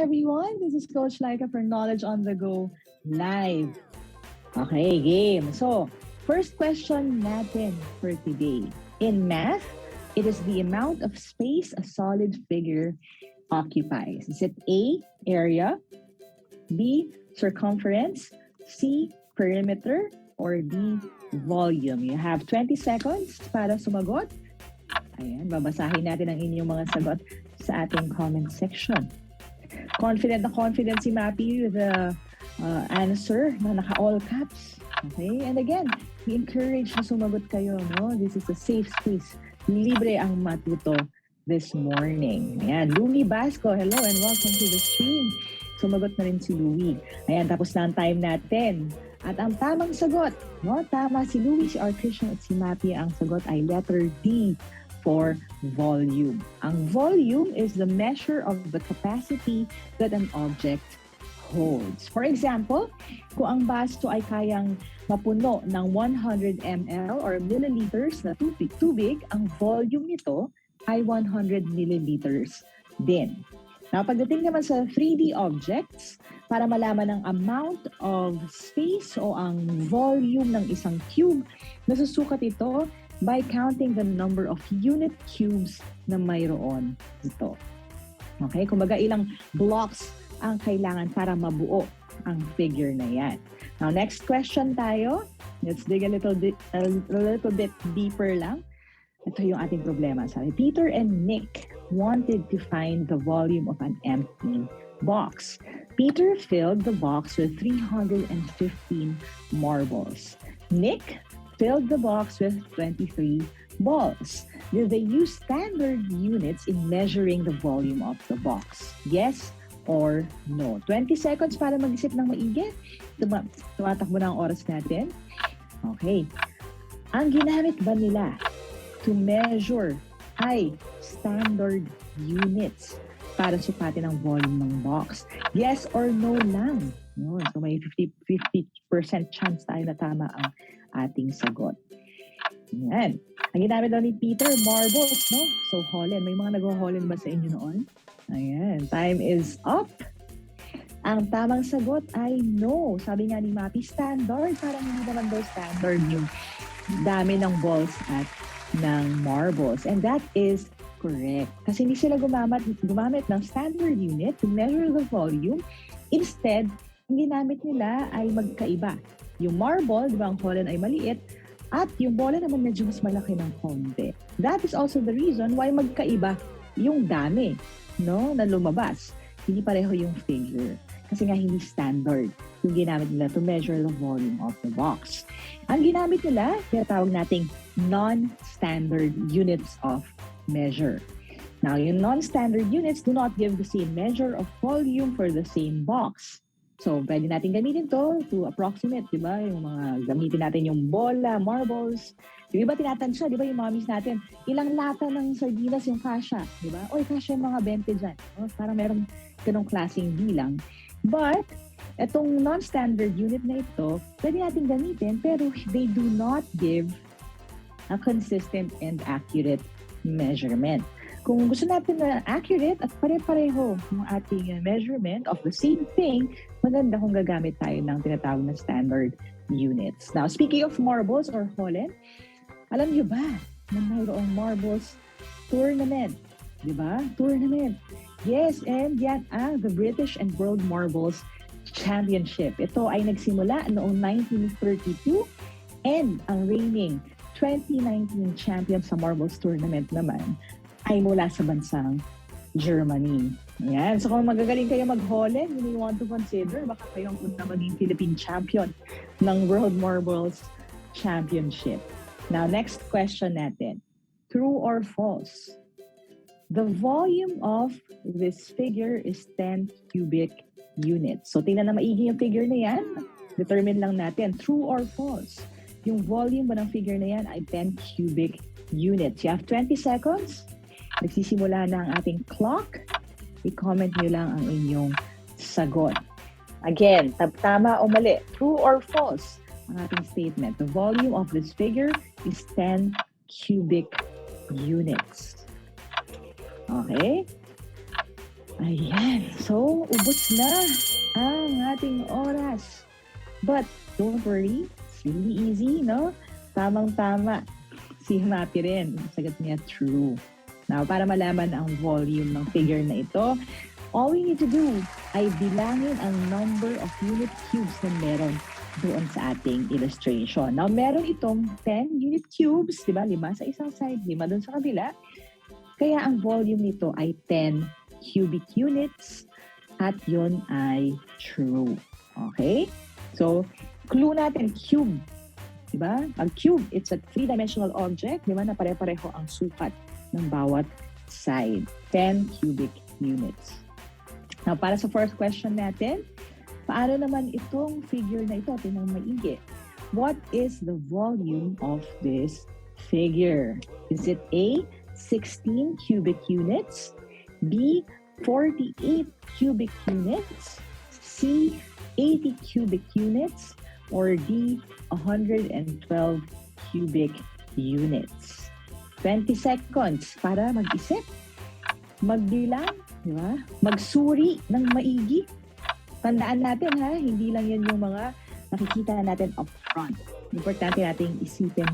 everyone. This is Coach Laika for Knowledge on the Go Live. Okay, game. So, first question natin for today. In math, it is the amount of space a solid figure occupies. Is it A, area, B, circumference, C, perimeter, or D, volume? You have 20 seconds para sumagot. Ayan, babasahin natin ang inyong mga sagot sa ating comment section. Confident na confident si Mappy with the answer na naka-all caps. Okay? And again, we encourage na sumagot kayo. No? This is a safe space. Libre ang matuto this morning. Ayan, Louie Basco, hello and welcome to the stream. Sumagot na rin si Louie. Ayan, tapos na ang time natin. At ang tamang sagot, no? Tama si Louie, si R. Christian at si Mappy. Ang sagot ay letter D for volume. Ang volume is the measure of the capacity that an object holds. For example, kung ang basto ay kayang mapuno ng 100 ml or milliliters na tubig, ang volume nito ay 100 milliliters din. Now, pagdating naman sa 3D objects, para malaman ang amount of space o ang volume ng isang cube, nasusukat ito by counting the number of unit cubes na mayroon dito. Okay? Kumbaga, ilang blocks ang kailangan para mabuo ang figure na yan. Now, next question tayo. Let's dig a little bit deeper lang. Ito yung ating problema. Sabi, Peter and Nick wanted to find the volume of an empty box. Peter filled the box with 315 marbles. Nick filled the box with 23 balls. Did they use standard units in measuring the volume of the box? Yes or no? 20 seconds para mag-isip ng maigi. Tumatakbo na ang oras natin. Okay. Ang ginamit ba nila to measure ay standard units para sukatin ang volume ng box? Yes or no lang? Yun. So may 50% chance tayo na tama ang ating sagot. Yan. Ang ginamit daw ni Peter, marbles, no? So, Holland. May mga nag-Holland ba sa inyo noon? Ayan. Time is up. Ang tamang sagot ay no. Sabi nga ni Mappy, standard. Parang hindi naman daw standard yung dami ng balls at ng marbles. And that is correct. Kasi hindi sila gumamit ng standard unit to measure the volume. Instead, ang ginamit nila ay magkaiba. Yung marble, di ba, ang Holland ay maliit, at yung bola naman medyo mas malaki ng konti. That is also the reason why magkaiba yung dami, no, na lumabas. Hindi pareho yung figure. Kasi nga hindi standard yung ginamit nila to measure the volume of the box. Ang ginamit nila, tinatawag nating non-standard units of measure. Now, yung non-standard units do not give the same measure of volume for the same box. So, pwede natin gamitin to approximate, di ba? Yung mga gamitin natin yung bola, marbles. Di ba tinatansya, di ba yung mommies natin, ilang lata ng sardinas yung kasha, di ba? Oy, kasha yung mga 20 dyan. Oh, parang merong ganong klaseng bilang. But, itong non-standard unit na ito, pwede natin gamitin, pero they do not give a consistent and accurate measurement. Kung gusto natin na accurate at pare-pareho yung ating measurement of the same thing, maganda kung gagamit tayo ng tinatawag na standard units. Now, speaking of marbles or Holland, alam niyo ba na mayroong marbles tournament? Di ba? Tournament. Yes, and yan ang the British and World Marbles Championship. Ito ay nagsimula noong 1932 and ang reigning 2019 champion sa marbles tournament naman ay mula sa bansang Germany. Ayan. So kung magagaling kayo mag-Holland, you may want to consider, baka kayo ang punta maging Philippine champion ng World Marbles Championship. Now, next question natin. True or false? The volume of this figure is 10 cubic units. So tingnan na maigi yung figure na yan. Determine lang natin, true or false. Yung volume ba ng figure na yan ay 10 cubic units. You have 20 seconds. Nagsisimula na ang ating clock. I-comment nyo lang ang inyong sagot. Again, tama o mali, true or false ang ating statement. The volume of this figure is 10 cubic units. Okay? Ayan. So, ubos na ang ating oras. But don't worry, it's really easy, no? Tamang-tama. Si Happy rin, sagot niya true. Now, para malaman ang volume ng figure na ito, all we need to do ay bilangin ang number of unit cubes na meron doon sa ating illustration. Now, meron itong 10 unit cubes, di ba? 5 sa isang side, 5 doon sa kabila. Kaya ang volume nito ay 10 cubic units at yun ay true. Okay? So, clue natin, cube. Diba? Ang cube, it's a three-dimensional object, di ba, na pare-pareho ang sukat ng bawat side. 10 cubic units. Now, para sa first question natin, paano naman itong figure na ito? Tinang maigi. What is the volume of this figure? Is it A, 16 cubic units, B, 48 cubic units, C, 80 cubic units, or D, 112 cubic units? 20 seconds para mag-isip, magbilang, di ba? Magsuri ng maigi. Tandaan natin ha, hindi lang yan yung mga nakikita natin up front. Importante nating isipin,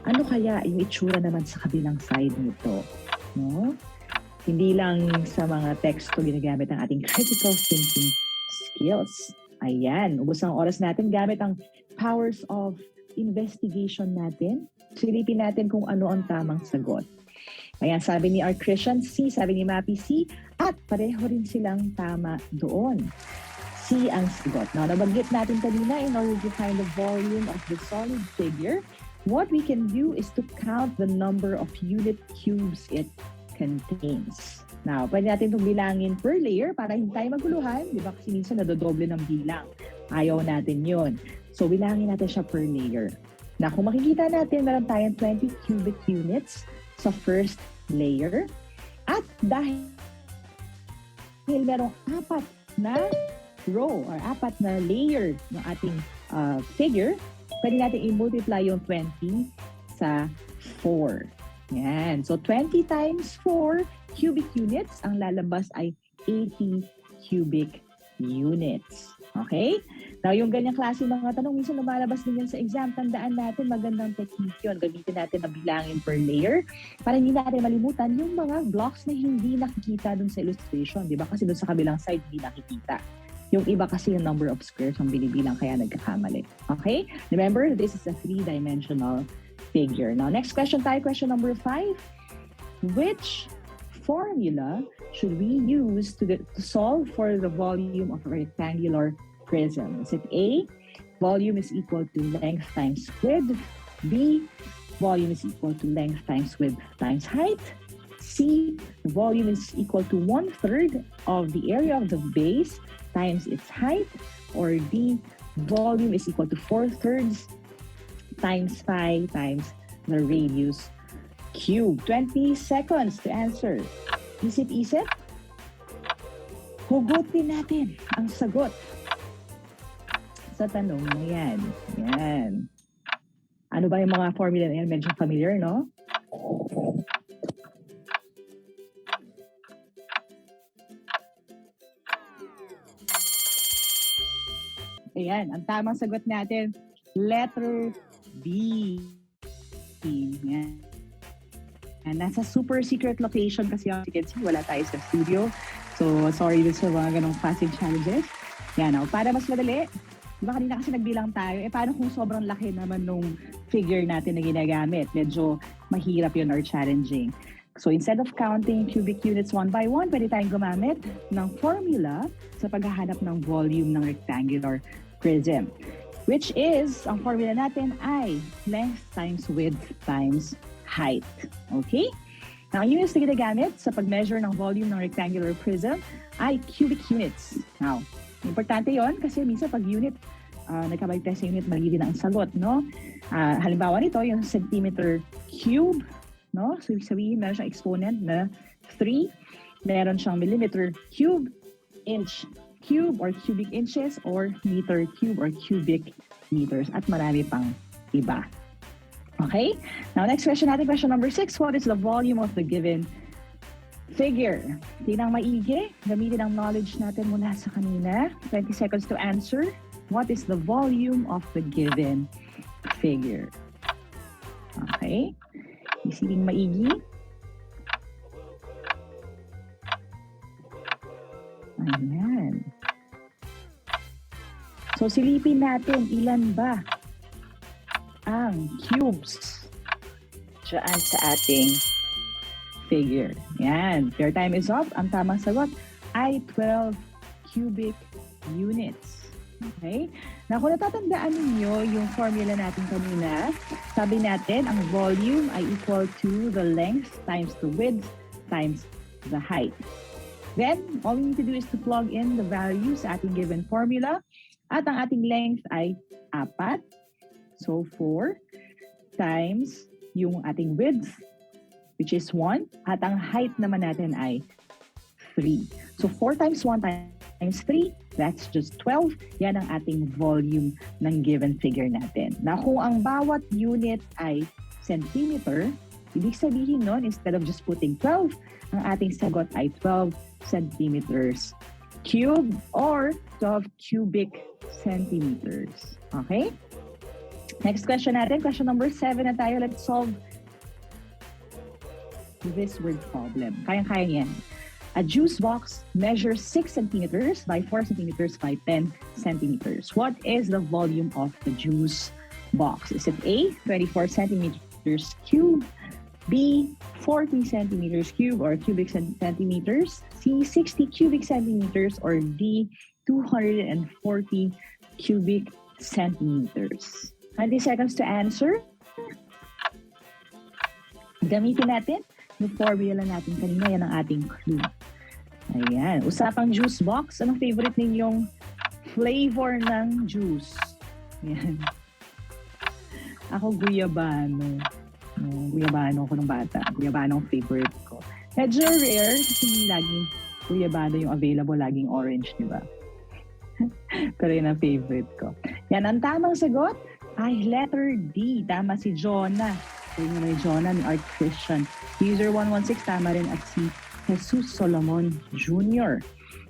ano kaya yung itsura naman sa kabilang side nito? No? Hindi lang sa mga texto ginagamit ang ating critical thinking skills. Ayan, ubos ang oras natin gamit ang powers of investigation natin. Silipin natin kung ano ang tamang sagot. Ayan, sabi ni R. Christian, C. Sabi ni Mappy, C. At pareho rin silang tama doon. C ang sagot. Now, nabanggit natin kanina, in order to find the volume of the solid figure, what we can do is to count the number of unit cubes it contains. Now, pwede natin itong bilangin per layer para hindi tayo maguluhan. Di ba? Kasi minsan nadodoble ng bilang. Ayaw natin yun. So, bilangin natin siya per layer. Na kung makikita natin, meron tayong 20 cubic units sa first layer. At dahil merong 4 na row or 4 na layer ng ating figure, pwede natin i-multiply yung 20 sa 4. Yan. So, 20 times 4 cubic units, ang lalabas ay 80 cubic units. Okay? Now, yung ganyang klase mga tanong, minsan lumalabas din yan sa exam. Tandaan natin, magandang technique yun. Gamitin natin na bilangin per layer para hindi natin malimutan yung mga blocks na hindi nakikita dun sa illustration. Di ba? Kasi dun sa kabilang side, hindi nakikita. Yung iba kasi yung number of squares ang binibilang kaya nagkakamali. Okay? Remember, this is a three-dimensional figure. Now, next question tayo, question number 5. Which formula should we use to solve for the volume of a rectangular prism? Is it A, volume is equal to length times width, B, volume is equal to length times width times height, C, the volume is equal to 1/3 of the area of the base times its height, or D, volume is equal to 4/3 times pi times the radius cube. 20 seconds to answer. Isip-isip. Hugutin natin ang sagot sa tanong na yan. Yan. Ano ba yung mga formula na yan? Medyo familiar, no? Ayan, ang tamang sagot natin, letter B. Yan. Nasa super secret location kasi as you can see, wala tayo sa studio. So, sorry din sa mga ganong passing challenges. Yan, para mas madali, diba kanina kasi nagbilang tayo, paano kung sobrang laki naman nung figure natin na ginagamit? Medyo mahirap yun or challenging. So, instead of counting cubic units one by one, pwede tayong gumamit ng formula sa paghahanap ng volume ng rectangular prism. Which is, ang formula natin ay length times width times height. Okay? Now, ang units na ginagamit sa pag-measure ng volume ng rectangular prism ay cubic units. Now, importante yon kasi minsan pag unit, nagkabalik tayo sa unit, mali din ang sagot, no? Halimbawa nito, yung centimeter cube, no? So, sabihin, meron siyang exponent na 3, meron siyang millimeter cube, inch cube or cubic inches, or meter cube or cubic meters, at marami pang iba. Okay? Now, next question natin, question number 6. What is the volume of the given Figure. Tinang maigi. Gamitin ang knowledge natin mula sa kanina. 20 seconds to answer. What is the volume of the given figure? Okay. Isipin maigi. Ayan. So, silipin natin, ilan ba ang cubes dyan sa ating figure. Yan. Your time is up. Ang tamang sagot ay 12 cubic units. Okay? Na kung natatandaan ninyo yung formula natin kanina, sabi natin, ang volume ay equal to the length times the width times the height. Then, all we need to do is to plug in the values sa ating given formula. At ang ating length ay 4. So, 4 times yung ating width, which is 1. At ang height naman natin ay 3. So, 4 times 1 times 3, that's just 12. Yan ang ating volume ng given figure natin. Na kung ang bawat unit ay centimeter, ibig sabihin nun, instead of just putting 12, ang ating sagot ay 12 centimeters cube or 12 cubic centimeters. Okay? Next question natin, question number 7 na tayo. Let's solve this word problem. Kayang-kaya yan. A juice box measures 6 centimeters by 4 centimeters by 10 centimeters. What is the volume of the juice box? Is it A, 24 centimeters cube, B, 40 centimeters cube or cubic centimeters, C, 60 cubic centimeters, or D, 240 cubic centimeters? 20 seconds to answer. Gamitin natin yung formula natin kanina. Yan ang ating clue. Ayan. Usapang juice box. Anong favorite ninyong flavor ng juice? Ayan. Ako, guyabano. Guyabano ako ng bata. Guyabano ang favorite ko. Medyo rare kasi laging guyabano yung available, laging orange, di ba? Pero yun ang favorite ko. Yan, ang tamang sagot ay letter D. Tama si Jonah. Sabi nyo ni Jonah, ni Art Christian. User 116, tama rin at si Jesus Solomon Jr.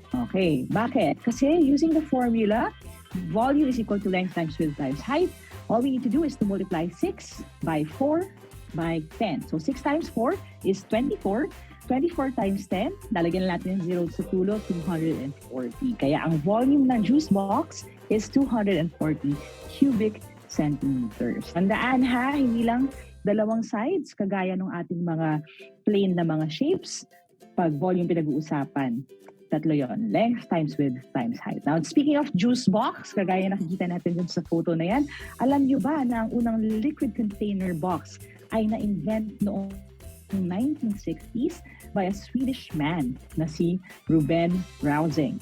Okay, bakit? Kasi using the formula, volume is equal to length times width times height. All we need to do is to multiply 6 by 4 by 10. So 6 times 4 is 24. 24 times 10, lalagyan na natin yung 0 sa tulo, 240. Kaya ang volume ng juice box is 240 cubic centimeters. Tandaan ha, hindi lang dalawang sides, kagaya ng ating mga plain na mga shapes. Pag volume pinag-uusapan, tatlo yon, length times width times height. Now, speaking of juice box, kagaya nakikita natin dun sa photo na yan, alam nyo ba na ang unang liquid container box ay na-invent noong 1960s by a Swedish man na si Ruben Rausing.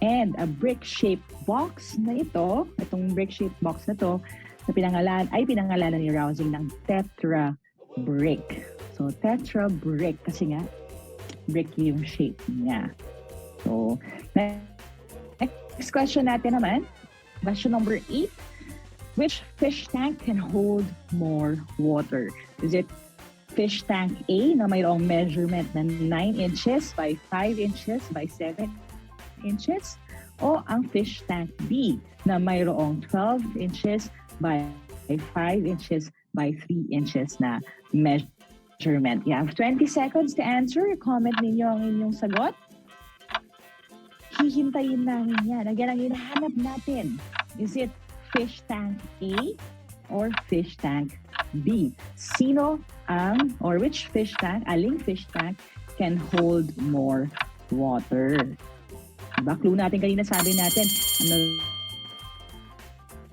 And a brick-shaped box na ito, itong brick-shaped box na to, na pinangalanan ni Rausing ng Tetra brick. So, Tetra brick kasi nga, brick yung shape niya. So, next question natin naman, question number 8. Which fish tank can hold more water? Is it fish tank A na mayroong measurement na 9 inches by 5 inches by 7 inches? O ang fish tank B na mayroong 12 inches by 5 inches by 3 inches na measurement? You have 20 seconds to answer. Comment ninyo ang inyong sagot. Hihintayin namin yan. Again, ang hinahanap natin, is it fish tank A or fish tank B? Sino ang, or which fish tank, aling fish tank can hold more water? Diba? Clue natin kanina, sabi natin,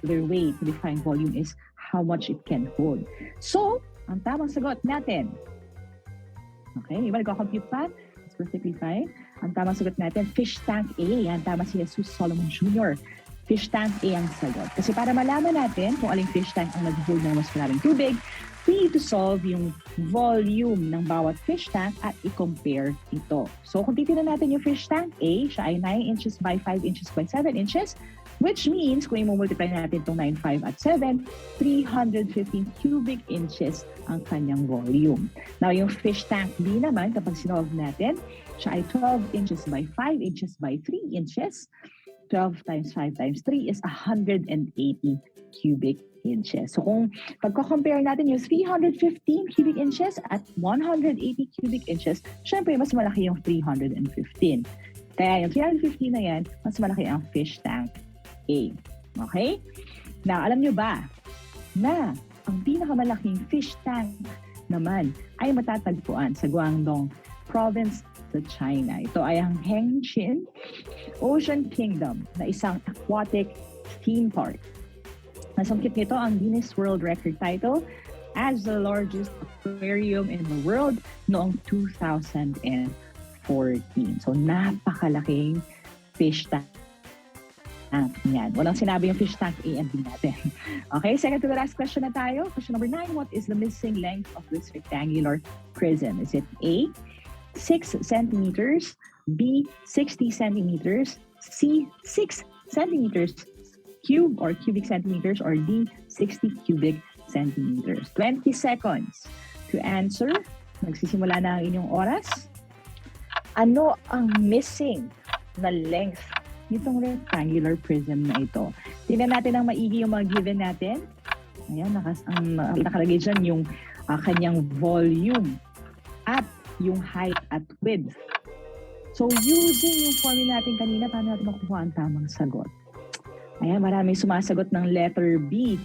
another way to define volume is how much it can hold. So, ang tamang sagot natin, okay, iba nagko-compute pa? It's perfectly fine. Ang tamang sagot natin, fish tank A. Yan, tama si Jesus Solomon Jr. Fish tank A ang sagot. Kasi para malaman natin kung aling fish tank ang nag-hold ng mas maraming tubig, we need to solve yung volume ng bawat fish tank at i-compare ito. So kung titignan natin yung fish tank A, siya ay 9 inches by 5 inches by 7 inches, which means kung i-multiply natin itong 9, 5 at 7, 315 cubic inches ang kanyang volume. Now yung fish tank B naman, kapag sinolve natin, siya ay 12 inches by 5 inches by 3 inches. 12 times 5 times 3 is 180 cubic inches. So kung pagko-compare natin yung 315 cubic inches at 180 cubic inches, syempre mas malaki yung 315. Kaya yung 315 na yan, mas malaki ang fish tank A. Okay? Now, alam nyo ba na ang pinakamalaking fish tank naman ay matatagpuan sa Guangdong Province sa China. Ito ay ang Hengqin Ocean Kingdom na isang aquatic theme park. Nasungkit nito ang Guinness World Record title as the largest aquarium in the world noong 2014. So napakalaking fish tank yan. Walang sinabi yung fish tank A and B natin. Okay, second to the last question na tayo. Question number 9, what is the missing length of this rectangular prism? Is it A, 6 centimeters, B, 60 centimeters, C, 6 centimeters cube or cubic centimeters, or D, 60 cubic centimeters? 20 seconds to answer. Magsisimula na ang inyong oras. Ano ang missing na length nitong rectangular prism na ito? Tingnan natin ang maigi yung mga given natin. Ayan, nakalagay dyan yung kanyang volume at yung height at width. So, using yung formula natin kanina, paano natin makukuha ang tamang sagot? Ayan, maraming sumasagot ng letter B.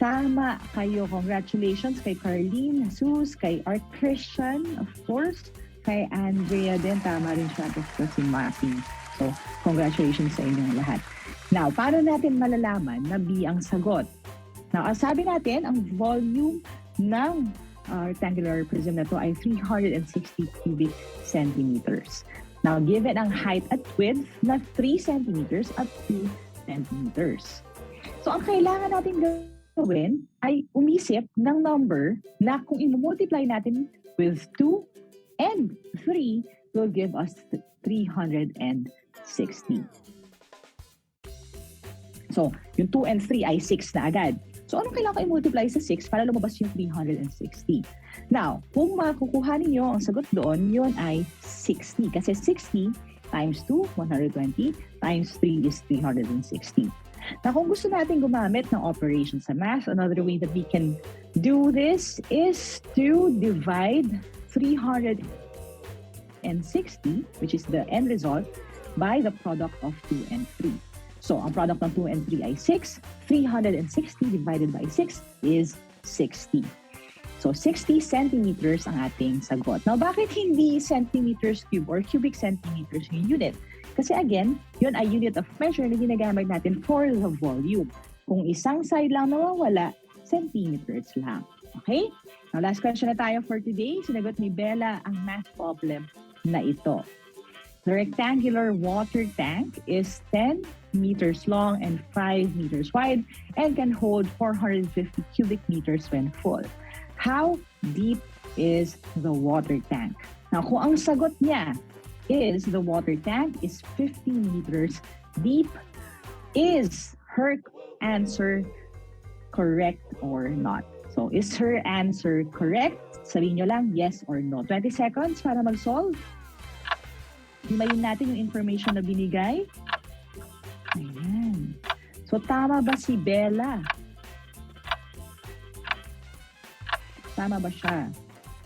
Tama kayo. Congratulations kay Carlene, Jesus, kay Art Christian, of course, kay Andrea din. Tama rin siya. Of course, si Maki. So, congratulations sa inyong lahat. Now, paano natin malalaman na B ang sagot? Now, sabi natin, ang volume ng rectangular prism na to ay 360 cubic centimeters. Now, given ang height at width na 3 centimeters at 2 centimeters. So, ang kailangan natin gawin ay umisip ng number na kung i-multiply natin with 2 and 3 will give us 360. So, yung 2 and 3 ay 6 na agad. So, anong kailangan ko i-multiply sa 6 para lumabas yung 360? Now, kung makukuha ninyo ang sagot doon, yun ay 60. Kasi 60 times 2, 120, times 3 is 360. Now, kung gusto natin gumamit ng operation sa math, another way that we can do this is to divide 360, which is the end result, by the product of 2 and 3. So, ang product ng 2 and 3 ay 6. 360 divided by 6 is 60. So, 60 centimeters ang ating sagot. Now, bakit hindi centimeters cube or cubic centimeters yung unit? Kasi again, yun ay unit of measure na ginagamit natin for the volume. Kung isang side lang nawawala, centimeters lang. Okay? Now, last question na tayo for today. Sinagot ni Bella ang math problem na ito. The rectangular water tank is 10 meters long and 5 meters wide and can hold 450 cubic meters when full. How deep is the water tank? Now, kung ang sagot niya is the water tank is 15 meters deep, is her answer correct or not? So, is her answer correct? Sabihin nyo lang yes or no. 20 seconds para mag-solve. Himayin natin yung information na binigay. Ayan. So, tama ba si Bella? Tama ba siya?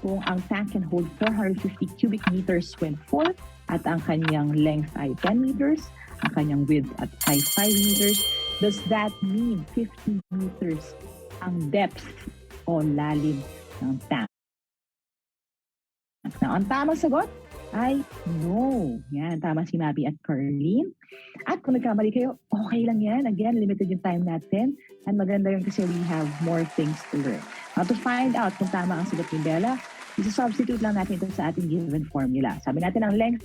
Kung ang tank can hold 450 cubic meters when full at ang kanyang length ay 10 meters, ang kanyang width ay 5 meters, does that mean 50 meters ang depth o lalim ng tank? Now, ang tamang sagot ay no. Yan, tama si Mabi at Carlene. At kung nagkamali kayo, okay lang yan. Again, limited yung time natin. And maganda yun kasi we have more things to learn. Now, to find out kung tama ang sagot ni Bella, isa-substitute lang natin ito sa ating given formula. Sabi natin ang length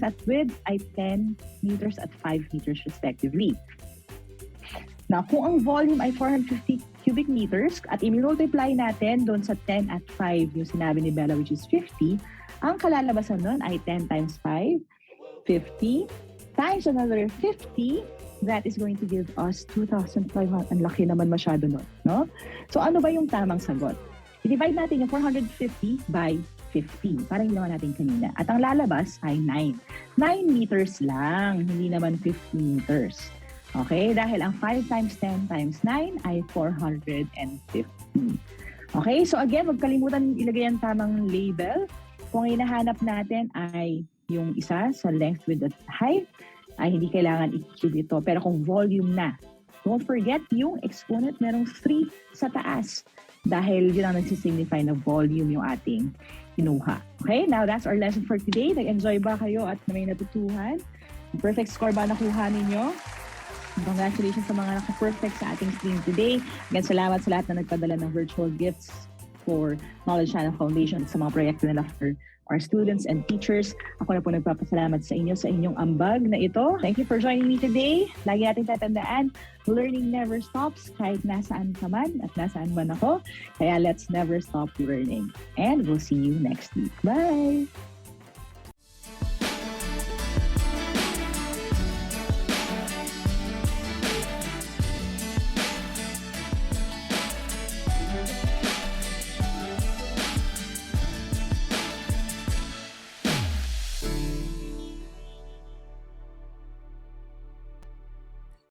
at width ay 10 meters at 5 meters respectively. Now, kung ang volume ay 450 cubic meters at i-multiply natin doon sa 10 at 5 yung sinabi ni Bella, which is 50, ang kalalabasan nun ay 10 times 5, 50, times another 50, that is going to give us 2,500. Ang laki naman masyado nun, no? So ano ba yung tamang sagot? I-divide natin yung 450 by 50. Parang ginawa natin kanina. At ang lalabas ay 9. 9 meters lang, hindi naman 50 meters. Okay? Dahil ang 5 times 10 times 9 ay 450. Okay? So again, huwag kalimutan ilagay ang tamang label. Kung hinahanap natin ay yung isa sa length, width, at height, ay hindi kailangan i-cube ito. Pero kung volume na, don't forget yung exponent merong 3 sa taas. Dahil yun ang nagsisignify na volume yung ating kinuha. Okay, now that's our lesson for today. Nag-enjoy ba kayo at may natutuhan? Perfect score ba nakuha ninyo? Congratulations sa mga naka-perfect sa ating stream today. Again, salamat sa lahat na nagpadala ng virtual gifts for Knowledge Channel Foundation sa mga proyekto nila for our students and teachers. Ako na po nagpapasalamat sa inyo sa inyong ambag na ito. Thank you for joining me today. Lagi natin tatandaan, learning never stops kahit nasaan ka man at nasaan man ako. Kaya let's never stop learning. And we'll see you next week. Bye!